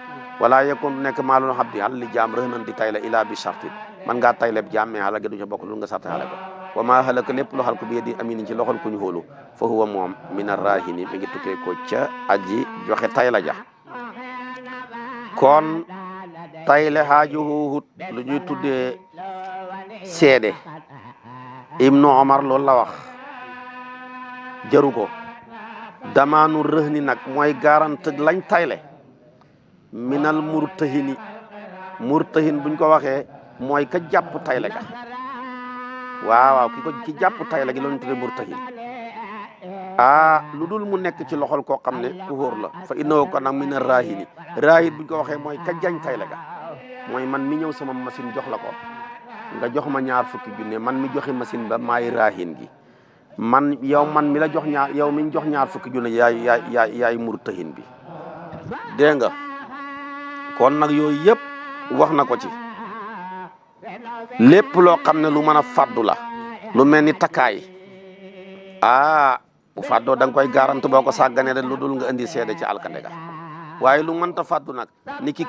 wala yekkoon nekk maalun xabdi àl li jaam rëxnan di tayle ila bi sartin man ngaa tayleb jaam mais xala ga du ca bokk lu nga sarte xale ko wa maa xalaka lépp loo xal ko bi di amini ci loxol ku ñu xóolu fa huwa moom min arrahini mi ngi tukkee ko ca aji joxe tayla ja kon tayle xaaju xuuxut lu ñuy tuddee seede ibnu omar loolu la wax jaru ko damaanu rëhni nag mooy garante lañ tayle minal murtahin buñ ko waxee mooy ka jàpp tayle ga waaw ki jàpp tayle gi lañu tudde murtahin lu dul mu nekk ci loxol koo xam ne ku hóor la fa innahu ko nag mina rahini rahin buñ ko waxee mooy ka jañ tayle ga mooy man mi ñëw sama machine jox la ko nga jox ma ñaar fukki junne man mi joxe machine ba maay rahin gi man mi la jox yow mi jox ñaar fukki junne yaay murtahin bi dégg nga kon nag yooyu yëpp wax na ko ci lépp loo xam ne lu mën a fàddu la lu mel ni takkaay bu fàddoo da nga koy garante boo ko sàgganee rek lu dul nga indi seede ci alkande ga waaye lu mënta fàddu nag ni ki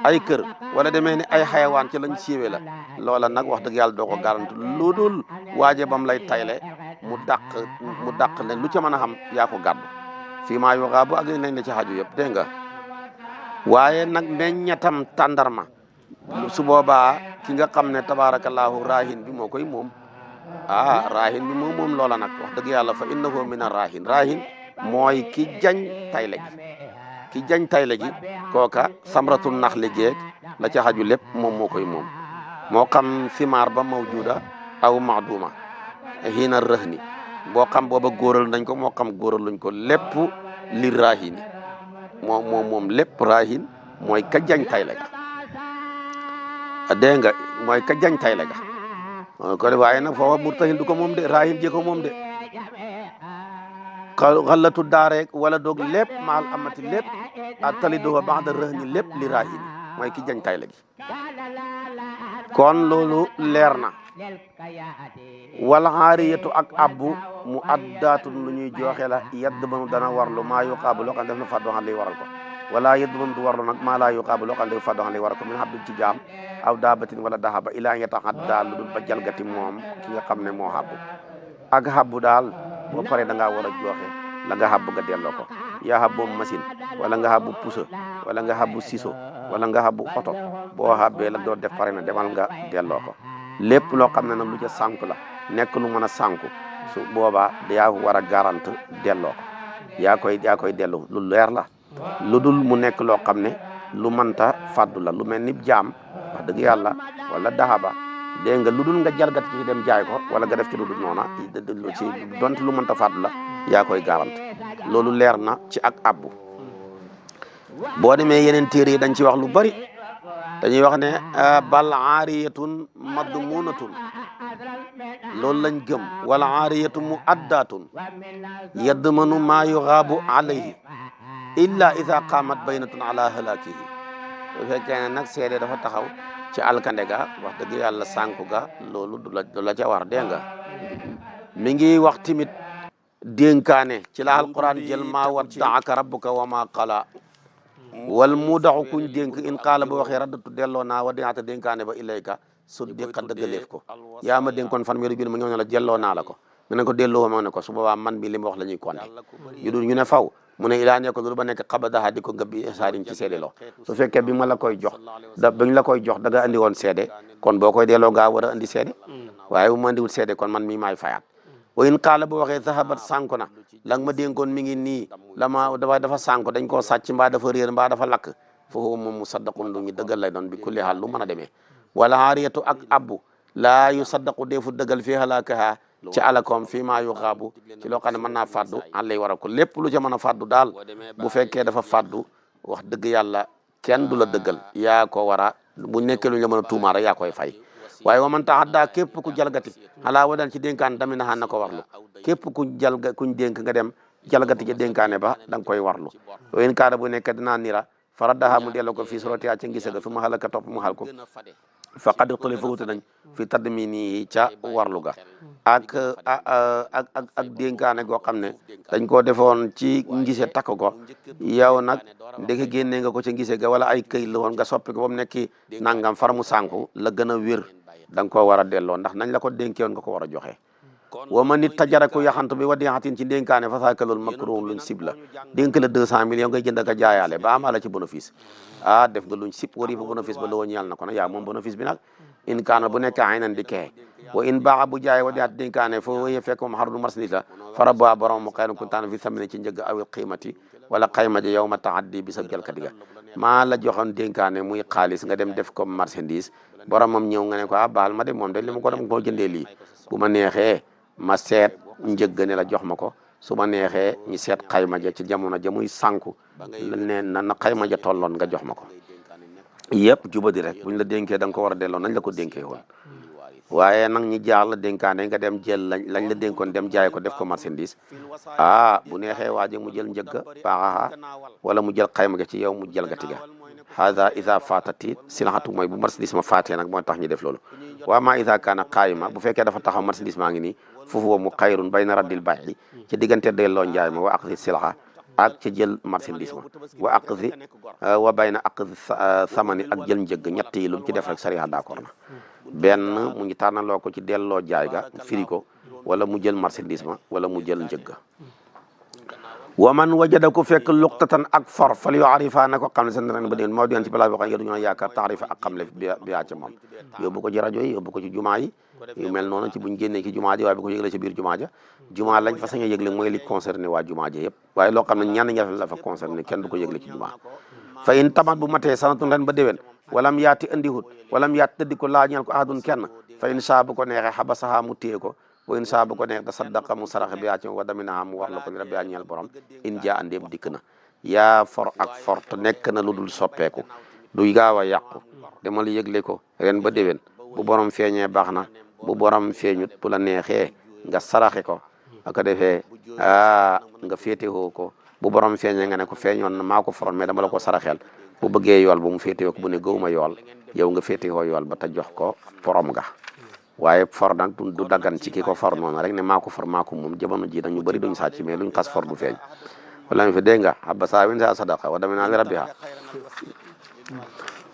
ay kër wala demee ni ay xayawaan ci lañ siiwee la loola nag wax dëgg yàlla doo ko garante lu dul waaje bam lay tayle mu dàq ne lu ca mën a xam yaa ko gàddu fii maa yoxaa bu ak nañ la ci xaju yëpp dégg nga waaye nag meññetam tàndarma su boobaa ki nga xam ne tabaarakallaahu raahin bi moo koy moom raahin bi moom loola nag wax dëgg yàlla fa innahu min ar-raahin raahin mooy ki jañ tayle gi kooka samratu naxli geeg la ca xaju lépp moom moo koy moom moo xam simaar ba mawjuda aw maaduma xiina rëhni boo xam booba góoral nañ ko moo xam góoral luñ ko lépp li raahini moom lépp raahin mooy ka jañ tayle ga dégg nga mooy ka jañ tayle ga ko waaye nag foofa murtahin du ko moom de raahin ji ko moom de xallatu daareeg wala doog lépp maal amati lépp a tali dowa baxda rëhni lépp li raahini mooy ki jañ tayle gi kon loolu leer na wala xaariyatu ak abbu mu addaatun lu ñuy joxe la yedd banu dana warlu maa yuqaabu loo xam ne def na fàddu xam li waral ko wala yedd banu du warlu nag maa laa yuqaabu loo xam ne def fàddu xam li waral ko min abdu ci jaam aw daabatin wala dahaba ilaa an yataxadda lu dul ba jalgati moom ki nga xam ne moo xàbbu ak xàbbu daal boo paree da ngaa war a joxe la nga xàbbu nga delloo ko yaa xàbbu machine wala nga xàbbu pusa wala nga xàbbu siso wala nga xàbbu oto boo xàbbee la doon def pare na demal nga delloo ko lépp loo xam ne nag lu ca sànku la nekk lu mën a sànku su boobaa yaa war a garante delloo ko yaa koy dellu lu leer la lu dul mu nekk loo xam ne lu mënta fàddu la lu mel ni jaam wax dëgg yàlla wala daxaba dégg nga lu dul nga jalgat ci dem jaay ko wala nga def ci lu dul noona ci donte lu mënta fàddu la yaa koy garante loolu leer na ci ak abbu boo demee yeneen téere yi dañ ci wax lu bari dañuy wax ne bal aariyatun madmunatun loolu lañ gëm wala aariyatu mu addatun yadmanu maa yuxaabu alayhi illa ida qaamat baynatun ala halakihi bu fekkee ne nag seede dafa taxaw ci alkande ga wax dëgg yàlla sànku ga loolu du la ca war dégg nga mi ngi wax timit dénkaane ci la alquran jël maa waddaaka rabbuka wa maa qala wal mu daxu kuñ dénk in qaala ba waxee raddatu delloo naa wa dinaata dénkaane ba ilayka su diqa dëggaleef ko yaa ma dénkoon fanweeri junni ma ñëw ne la jelloo naa la ko mu ne ko delloo ma ne ko su boobaa man bi li ma wax la ñuy konte ñu ne faw mu ne ilaa ne ko loolu ba nekk xabadaha di ko ngëbbi saarin ci seede loo su fekkee bi ma la koy jox bañ la koy jox da nga andi woon seede kon boo koy delloo ngaa war a andi seede waaye bu ma andiwul seede kon man mii maay fayaat wa in qaala bu waxee zahabat sànku na la nga ma dénkoon mi ngi nii dafa sànku dañ koo sàcc mbaa dafa réer mbaa dafa lakk foofu moom musaddaqun lu ñu dëggal lay doon bi kulli haal lu mën a demee wala aariyatu ak abbu laa yu saddaqu deefu dëggal fii halakaha ci alakoom fii maa yu xaabu ci loo xam ne mën naa fàddu an lay war a ko lépp lu ca mën a fàddu daal bu fekkee dafa fàddu wax dëgg yàlla kenn du la dëggal yaa ko war a bu nekkee lu ñu la mën a tuumaa rek yaa koy fay waaye wa man taxaddaa képp ku jalgati xalaa wadan ci dénkaan dami naxaan na ko warlu képp kuñ dénk nga dem jalgati ci dénkaane ba da nga koy warlu wa in kaada bu nekk dinaa nira faraddaha mu delloo ko fii suratiha ca ngise ga su ma xalaka topp mu xal ko faqad ixtalafa wuute nañ fi tadmini ca warlu ga ak dénkaane goo xam ne dañ koo defoon ci ngise takk ko yow nag ndeke génnee nga ko ca ngise ga wala ay këy la woon nga soppi ko ba mu nekki nangam far mu sànku la gën a wér da nga koo war a delloo ndax nañ la ko dénkee woon nga ko war a joxe wa ma nit tajara ku yaxantu bi wa dixatin ci dénkaane fa saaka loolu makruhun luñ sib la dénk la 200 millions ngay jënd ak a jaayaale ba amaala ci bénéfice def nga luñ sib wari fa bénéfice ba loo ñeel na ko nag yaa moom bénéfice bi nag in kaana bu nekk aynan di kee wa in baaxa bu jaay wa dixat dénkaane fo waye fekk moom xardu marchandise la fara ba borom mu xëy na kuntaan fi samine ci njëgg awil qiimati wala xayma ji yow ma taaddi bi sa jalkati ga maa la joxoon dénkaane muy xaalis nga dem def comme marchandise boromam ñëw nga ne ko baal ma de moom de li ma ko dem koo jëndee lii bu ma neexee ma seet njëgg ne la jox ma ko su ma neexee ñu seet xayma ja ci jamono ja muy sànku ne na xayma ja tolloon nga jox ma ko yëpp jubadi rek buñ la dénkee da nga ko war a delloo nañ la ko dénkee woon waaye nag ñi jaar la dénkaane nga dem jël lañ la dénkoon dem jaay ko def ko marchandise bu neexee waaje mu jël njëgga baaxaa wala mu jël xayma ga ci yow mu jël gati ga hada ida fatati silahatu mooy bu marchandise ma faatee nag mooy tax ñu def loolu waa ma ida kaana qaayima bu fekkee dafa taxaw marchandise maa ngi nii foofu wa mu xayrun bayna raddil bay'i ci diggante delloo njaay ma wa aqdi silaha ak ci jël marchandise ma wa aqdi wa bayna aqdi samani ak jël njëgg ñett yi lu ci def rek sariya d'accord na benn mu ngi tànnaloo ko ci delloo jaay ga firi ko wala mu jël marchandise ma wala mu jël njëgg wa man wajada ku fekk luqtatan ak for fal yu arifa na ko xam ne seen ren ba déwén moo diggante ci place boo xam ne dañoo yaakaar taarifa ak xam le biyaa ca moom yóbbu ko ci rajo yi yóbbu ko ci jumaa yi yu mel noonu ci buñ génnee ci jumaa ji waaye bu ko yëgle ci biir jumaa ja jumaa lañ fa sañ a yëgle mooy li concerné waa jumaa ja yëpp waaye loo xam ne ñenn ña la fa concerné kenn du ko yëgle ci jumaa fa in tamat bu matee sanatun ren ba déwén walam yaati andihut walam yaati tëddi ko laa ñeel ko ahadun kenn fa in saa bu ko neexee xabasaha mu téye ko wa in saa bu ko neex da saddaqa mu saraxe bi yaa ci wa daminaha mu war la ko ni rabbi yaa ñeel borom in jaa andéem dikk na yaa for ak for te nekk na lu dul soppeeku du gaaw a yàqu demal yëgle ko ren ba déwén bu borom feeñee baax na bu borom feeñut bu la neexee nga saraxe ko aka defee nga féetewoo ko bu borom feeñee nga ne ko feeñoon na maa ko foroon mais dama la ko saraxeel bu bëggee yool bu mu féetewoo ko bu ne gëwuma yool yow nga féetewoo yool ba ta jox ko porom nga waaye for nag du daggan ci ki ko for noonu rek ne maa ko for maa ko moom jamono ji nag ñu bëri duñ sàcc mais luñ xas for du feeñ wala mi fi dégg nga abba saa win sa sadaqa wa damina li rabbiha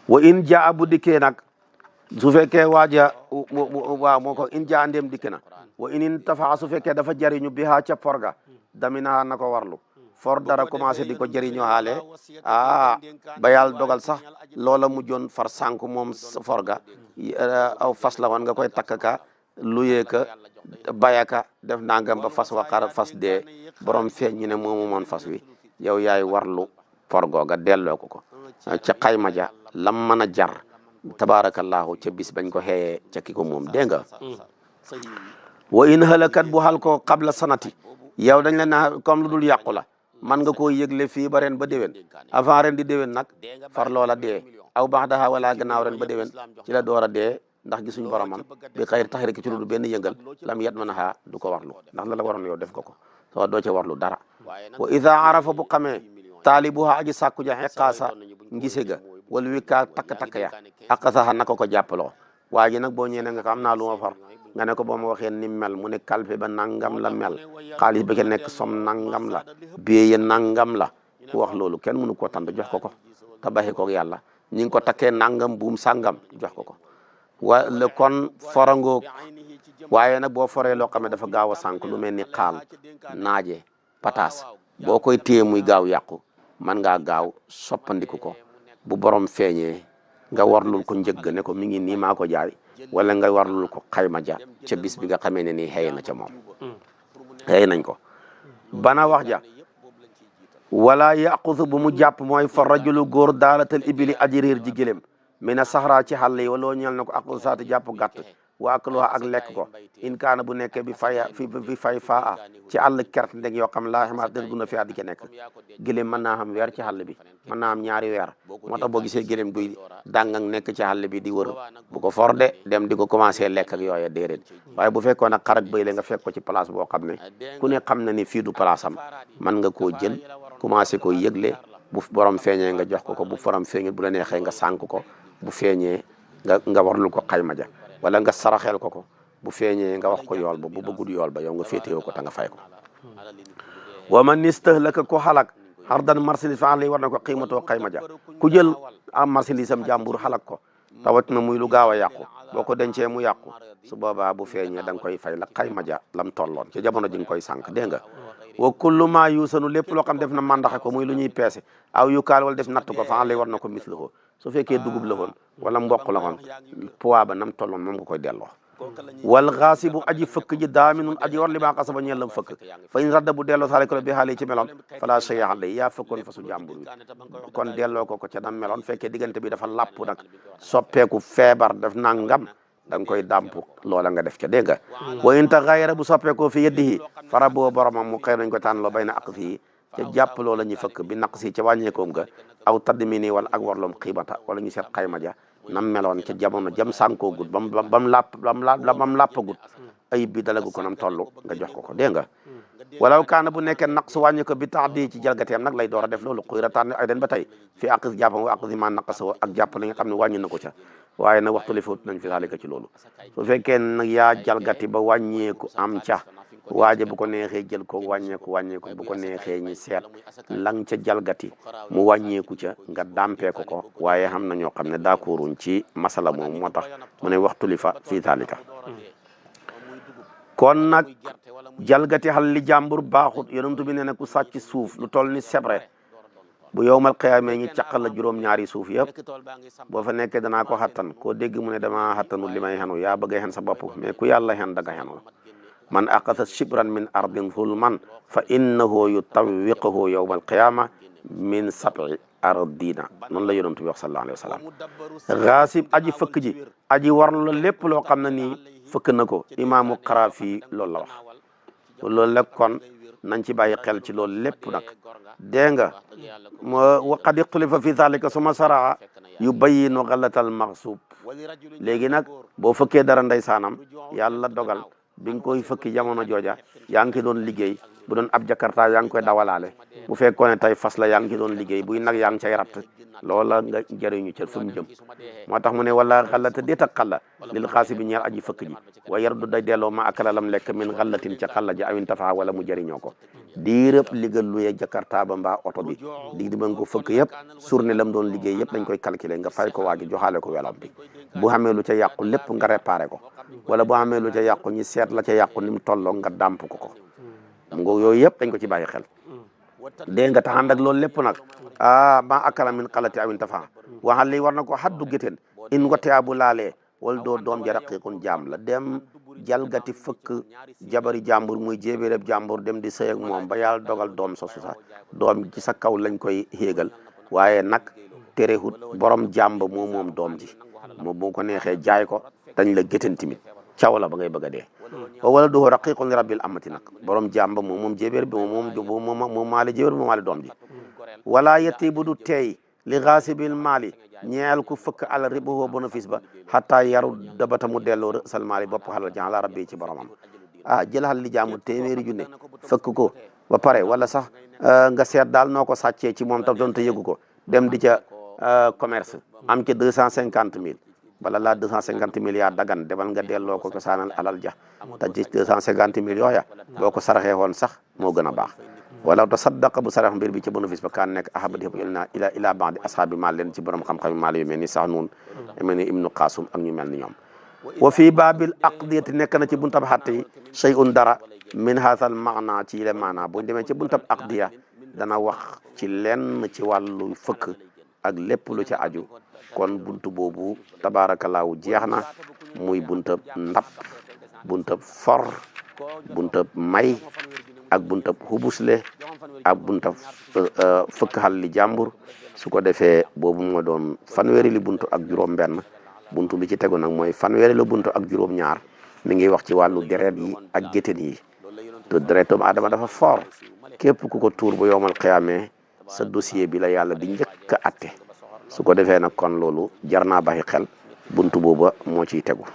wa in jaa bu dikkee nag su fekkee waaja waaw moo ko in jaa ndéem dikk na wa inin tafa su fekkee dafa jariñu bihaa ca porga damina na ko warlu for dara commencé di ko jëriñoo xaale ba yàlla dogal sax loola mujjoon far sànku moom forga aw fas la woon nga koy takk ka luyee ka bayaka def nangam ba fas waqar fas dee borom feeñ ñu ne moomu moon fas wi yow yaay warlu forgooga delloo ko ca xayma ja lam mën a jar tabarakallahu ca bis bañ ko xeeyee ca ki ko moom dégg nga wa in halakat bu xal ko qabla sanati yow dañ la na comme lu dul yàqu la man nga koo yëgle fii ba ren ba déwén avant ren di déwén nag far loola dee aw baax daha wala gannaaw ren ba déwén ci la door a dee ndax gisuñ boromam bi xëyri taxari ki ci lu benn yëngal lam yet mën a du ko warlu ndax la waroon yow def ko soo doo ca warlu dara wa ida arafa bu xamee taalibuha aji sàkku ja xeqaasa ngise ga wala wikkaa takk-takk ya aqasaxa naka ko jàppaloo waa ji nag boo ñëwee nga ko am naa lu ma far nga ne ko boo ma waxee ni mel mu ne kalpe ba nangam la mel xaalis ba ke nekk som nangam la biye nangam la ku wax loolu kenn mënu koo tànd jox ko te baxi koog yàlla ñi ngi ko takkee nangam buum sàngam jox ko wala kon forangoog waaye nag boo foree loo xam ne dafa gaaw a sànk lu mel ni xaal naaje pataas boo koy téye muy gaaw yàqu man ngaa gaaw soppandiku ko bu borom feeñee nga warlul ko njëgg ne ko mi ngi nii maa ko jaay wala nga warlul ko xayma ja ca bis bi nga xamee ne nii xëy na ca moom xëy nañ ko bana wax ja wala yaqusu bu mu jàpp mooy fa rajulu góor daalatal ibili aji réer ji gëlem mina saxraa ci xàll yi waloo ñeel na ko aqu saati jàpp gàtt wa akluha ak lekk ko in kaana bu nekkee bi fay faa ci àll kert ndeg yoo xam laa xamaat dër guna fi di ca nekk gëlem mën naa xam weer ci xàll bi mën naa am ñaari weer moo tax boo gisee gëlem guy dàngang nekk ci xàll bi di wër bu ko forde dem di ko commencé lekk ak yooya déedéet waaye bu fekkoon nag xar ak bëy la nga fekk ko ci place boo xam ne ku ne xam na ni fii du place am mën nga koo jël commencé ko yëgle bu borom feeñee nga jox ko bu borom feeñee bu la neexee nga sànk ko bu feeñee nga warlu ko xayma ja wala nga saraxel ko bu feeñee nga wax ko yool ba bu bëggul yool ba yow nga féetewoo ko ta nga fay ko wa man istahlaka ko xalak xardan marchandise fa lay war na ko xiimatoo xayma ja ku jël am marchandise am jàmbur xalak ko tawat na muy lu gaaw a yàqu boo ko dencee mu yàqu su boobaa bu feeñee da nga koy fay la xayma ja lam tolloon ci jamono ji nga koy sànq dégg nga wa kullu ma yuusanu lépp loo xam def na mandaxe ko muy lu ñuy peese aw yukaal wala def natt ko fa lay war na ko mislahu su fekkee dugub la woon wala mboq la woon poids ba nam tolloon moom nga koy delloo wal xaasibu aji fëkk ji daaminun aji war li maa xasaba ñeel lam fëkk fa in radda bu delloo saale ko bi xaali ci meloon fala shay'a alayhi yaa fëkkoon fa su jàmbur wi kon delloo ko ca nam meloon fekkee diggante bi dafa lapp nag soppeeku feebar def nangam da nga koy dàmp loola nga def ca dégg nga wa in taxayyara bu soppeekoo fi yeddihi fara boo boromam mu xëy nañ ko tànn loo bay na aq fii ca jàpp loola ñu fëkk bi naq si ca wàññeekoom ga aw tadd mi nii wala ak warloom xiibata wala ñu seet xayma ja nam meloon ca jamono jam sànkoo gut bam làppagut ayib bi dalagu ko nam toll nga jox ko dégg nga walaw kaana bu nekkee naq su wàññi ko bi tax di ci jalgateem nag lay door a def loolu xuy rataan ay den ba tey fii aqis jàppam wa aqis ma naqasa ak jàpp li nga xam ne wàññi na ko ca waaye nag waxtu li fawt nañ fi saalika ci loolu su fekkee nag yaa jalgati ba wàññeeku am ca waaje bu ko neexee jël ko wàññeeku bu ko neexee ñi seet lang ca jalgati mu wàññeeku ca nga dàmpee ko waaye xam na ñoo xam ne d'accorduñ ci masala moom moo tax mu ne waxtu li fa fii saalika kon nag jalgati xal li jàmbur baaxut yonent bi ne na ku sàcc suuf lu toll ni sebre bu yowmal qiyaama ñi caqal la juróom-ñaari suuf yëpp boo fa nekkee danaa ko xattan koo dégg mu ne dama xattanul li may xenu yaa bëgg a xen sa bopp mais ku yàlla xen danga xenu man aqasa shibran min ardin zulman fa innahu yutawiquhu yowmal qiyaama min sab'i ardina noonu la yonent bi wax sallallahu alayhi wa sallam xaasib aji fëkk ji aji warlu la lépp loo xam ne nii fëkk na ko imaamu Qaraafi loolu la wax loolu la kon nañ ci bàyyi xel ci loolu lépp nag dégg nga wa qad ixtulifa fi zalika suma saraa yubayyinu ghallatal maxsuub léegi nag boo fëkkee dara ndeysaanam yàlla dogal bi nga koy fëkki jamono jooja yaa ngi doon liggéey bu doon ab jakarta yaa ngi koy dawalaale bu fekkoon ne tey fas la yaa ngi doon liggéey buy nag yaa ngi cay ratt loola nga jëriñu ca fu mu jëm moo tax mu ne wala xallata déet ak xalla lil xaasi bi ñeel aji fëkk ji wa yardu day delloo ma akala lam lekk min xallatin ca xalla ji awin tafa wala mu jëriñoo ko diirëb liggéey luye jakarta ba mbaa oto bi di mën ko fëkk yëpp journée lam doon liggéey yëpp dañ koy calculer nga fay ko waa ji joxaale ko welam bi bu xamee lu ca yàqu lépp nga réparé ko wala bu xamee lu ca yàqu ñi seet la ca yàqu ni mu tolloo nga dàmp ko nga yooyu yëpp dañ ko ci bàyyi xel dégg nga taxand ak loolu lépp nag ma akala min xalati awin tafa waxal li war na ko xaddu géteen in watea bu laalee wala doo doom ja raqiqun jaam la dem jalgati fëkk jabari jàmbur muy jéebéereb jàmbur dem di sëy ak moom ba yàlla dogal doom sosu sax doom ci sa kaw lañ koy xéegal waaye nag terewut borom jàmb moom doom ji moom boo ko neexee jaay ko dañ la géteen timit caw la ba ngay bëgg a dee wala doo raqiqun li rabbil amati nag borom jàmb moom jéebéer bi moom maali jéebéer moom maali doom ji wala yetti bu du teey li xaasibil maali ñeel ku fëkk àla ribahu bénéfice ba xataa yaru dabata mu delloo rësal maali bopp xalal jan la rabbi ci boromam jël xal li jaamu téeméeri junne fëkk ko ba pare wala sax nga seet daal noo ko sàccee ci moom tam doon te yëgu ko dem di ca commerce am ca 250 000 bala laa 250 000 yaa dagan demal nga delloo ko saanal alal ja te ci 250 000 yooya boo ko saraxee woon sax moo gën a baax wala ta saddaqa bu sarax mbir bi ci bénéfice ba kaan nekk ahaba yëpp ila ba'di ashaabi maal leen ci borom xam-xam maal yu mel ni sax nuun mel ni ibnu Qasum ak ñu mel ni ñoom wa fii baabil aqdiyati nekk na ci buntab xatte yi shay'un dara min haasal maana ci le maana buñ demee ci buntab aqdiya dana wax ci lenn ci wàllu fëkk ak lépp lu ci aju kon buntu boobu tabaarakallaahu jeex na muy buntab ndap buntab for buntab may ak buntab xubusle ak buntab fëkk xal li jàmbur su ko defee boobu moo doon fanweeri li buntu ak juróom benn buntu bi ci tegu nag mooy fanweeri li buntu ak juróom ñaar mi ngi wax ci wàllu deret yi ak gétén yi te deretum Adama dafa fort képp ku ko tuur ba yowmal xiyaamee sa dossier bi la yàlla di njëkk a atte su ko defee nag kon loolu jar naa bàyyi xel buntu booba moo ciy tegu